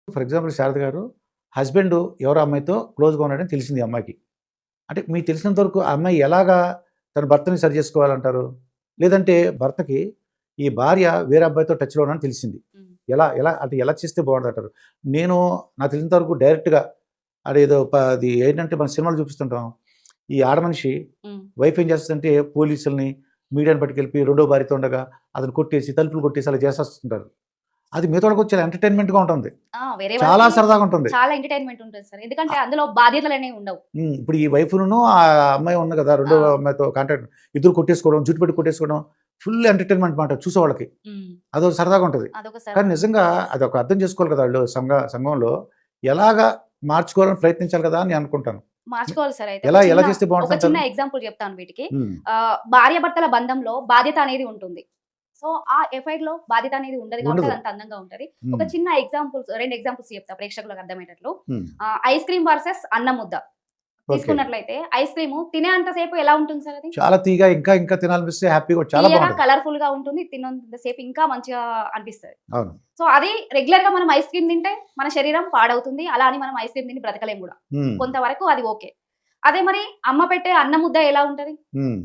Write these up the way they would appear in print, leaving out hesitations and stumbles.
For example Sharada గారు husband ఎవరో అమ్మాయితో క్లోజ్‌గా ఉన్నాడని తెలిసింది ఈ అమ్మాయికి. అంటే మీకు తెలిసినంత వరకు ఆ అమ్మాయి ఎలాగా తన భర్తని సరి చేసుకోవాలంటారు? లేదంటే భర్తకి ఈ భార్య వేరే అబ్బాయితో టచ్‌లో ఉన్నాడని తెలిసింది. హ్మ్. ఎలా ఎలా అంటే ఎలా చేస్తే బావుంటదంటారు? నేను నాకు తెలిసినంత వరకు డైరెక్ట్‌గా అదేదో అది ఏంటంటే మన సినిమాలో చూపిస్తుంటాం. ఈ ఆడ మనిషి హ్మ్. వైఫ్ ఏం చేస్తదంటే పోలీసుల్ని, మీడియాని పట్టుకెళ్ళిపోయి రెండో భార్యతో ఉండగా అతను కొట్టేసి, తలుపులు కొట్టేసి అలా చేసేస్తుంటారు. అది మిగతావాళ్ళకి చాలా ఎంటర్‌టైన్‌మెంట్‌గా ఉంటుంది. వేరే చాలా వాళ్ళకి సరదాగా ఉంటుంది. చాలా ఎంటర్‌టైన్‌మెంట్ ఉంటది సార్. ఎందుకంటే అందులో బాధ్యతలనేవి ఉండవు. ఇప్పుడు ఈ వైఫ్‌నును ఆ అమ్మాయి ఉంది కదా! రెండో ఆ! అమ్మాయితో కాంటాక్ట్ ఇద్దరు కొట్టేసుకోవడం, జుట్టు పట్టి కొట్టేసుకోవడం ఫుల్ ఎంటర్‌టైన్‌మెంట్ మాట చూసేవాళ్ళకి. హ్మ్. అదో సరదాగా ఉంటది. అదొక కానీ సరదా. నిజంగా అదొక అర్థం చేసుకోవాలి కదా! ఆళ్ళు సంఘంలో ఎలాగా మార్చుకోవాలని ప్రయత్నించాలి కదా! అని నేను అనుకుంటాను. మార్చుకోవాలి సార్ అయితే. ఎలా ఎలా చేస్తే ఒక చిన్న బావుంటుందంటారు? ఎగ్జాంపుల్ చెప్తాను వీటికి. హ్మ్. భార్యాభర్తల బంధంలో బాధ్యత అనేది ఉంటుంది. సో, ఆ ఎఫైర్‌లో బాధ్యత అనేది ఉండదు కాబట్టి ఉండదు. అదంత అందంగా ఉంటది. ఒక హ్మ్. చిన్న ఎగ్జాంపుల్స్ 2 ఎగ్జాంపుల్స్ చెప్తా ప్రేక్షకులకు అర్థమయ్యేటట్లు. హ్మ్. ఐస్ క్రీమ్ వర్సెస్ అన్నం ముద్ద. ఓకే. తీసుకున్నట్లయితే ఐస్ క్రీము తినేంత సేపు ఎలా ఉంటుంది సార్ అది? చాలా తీయగా ఇంకా ఇంకా తినాలనిపిస్తే హ్యాపీగా చాలా తియ్యగా, బావుంటది. కలర్‌ఫుల్‌గా ఉంటుంది. తిన్నంత సేపు ఇంకా మంచిగా అనిపిస్తది. అవును. సో, అది రెగ్యులర్‌గా మనం ఐస్ క్రీమ్ తింటే మన శరీరం పాడవుతుంది. అలా అని మనం ఐస్ క్రీమ్ తిని బ్రతకలేం గూడా. హ్మ్. కొంతవరకు అది ఓకే. అదే మరి అమ్మ పెట్టే అన్నం ముద్ద ఎలా ఉంటది? హ్మ్.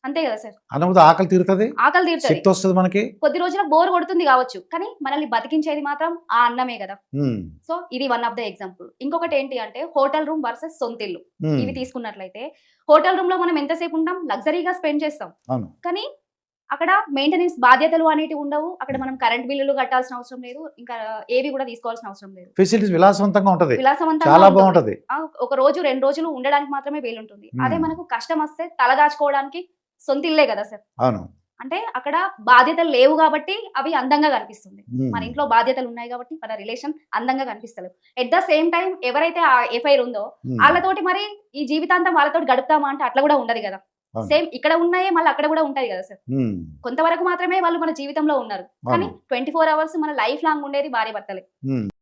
అంతే గదా సార్! అన్నంతో ఆకలి తీరుతది. ఆకలి తీరుతది. శక్తొస్తది మనకి. కొద్ది రోజులకు బోర్ కొడుతుంది గావచ్చు. కానీ మనల్ని బతికించేది మాత్రం ఆ అన్నమే గదా! హ్మ్. సో, ఇది వన్ ఆఫ్ ద ఎగ్జాంపుల్. ఇంకొకటేంటి అంటే హోటల్ రూమ్ వర్సస్ సొంతిల్లు. హ్మ్. ఇవి తీసుకున్నట్లయితే హోటల్ రూమ్‌లో మనం ఎంతసేపు ఉంటాం? లగ్జరీగా స్పెండ్ చేస్తాం. అవును. కానీ అక్కడ మెయింటెనెన్స్ బాధ్యతలు అనేటివి ఉండవు. అక్కడ మనం కరెంట్ బిల్లులు కట్టాల్సిన అవసరం లేదు. ఇంకా ఏవి కూడా తీసుకోవాల్సిన అవసరం లేదు. ఫెసిలిటీస్ విలాసవంతంగా ఉంటది. విలాసవంతంగా చాలా ఉంటుంది. బావుంటది. ఒక రోజు, 2 రోజులు ఉండడానికి మాత్రమే వీలుంటుంది. అదే హ్మ్. మనకు కష్టమొస్తే తలదాచుకోవడానికి సొంతిల్లే గదా సార్! అవును. అంటే అక్కడ బాధ్యతలు లేవు గాబట్టి అవి అందంగా కనిపిస్తుంది. మన హ్మ్. ఇంట్లో బాధ్యతలున్నాయి గాబట్టి మన రిలేషన్ అందంగా కనిపిస్తలేవు. ఎట్ ద సేమ్ టైమ్ ఎవరైతే ఆ ఎఫ్ఐఆర్ ఉందో హ్మ్. ఆళ్ళతోటి మరి ఈ జీవితాంతం వాళ్ళతోటి గడుపుతామా అంటే అట్లా గూడా ఉండదు గదా! అవును. సేమ్ ఇక్కడ ఉన్నాయే మళ్ళీ అక్కడ గూడా ఉంటాయి గదా సార్! హ్మ్. కొంతవరకు మాత్రమే వాళ్ళు మన జీవితంలో ఉన్నారు. కానీ అవును. 24 అవర్స్ మన లైఫ్ లాంగ్ ఉండేది భార్యాభర్తలే. హ్మ్.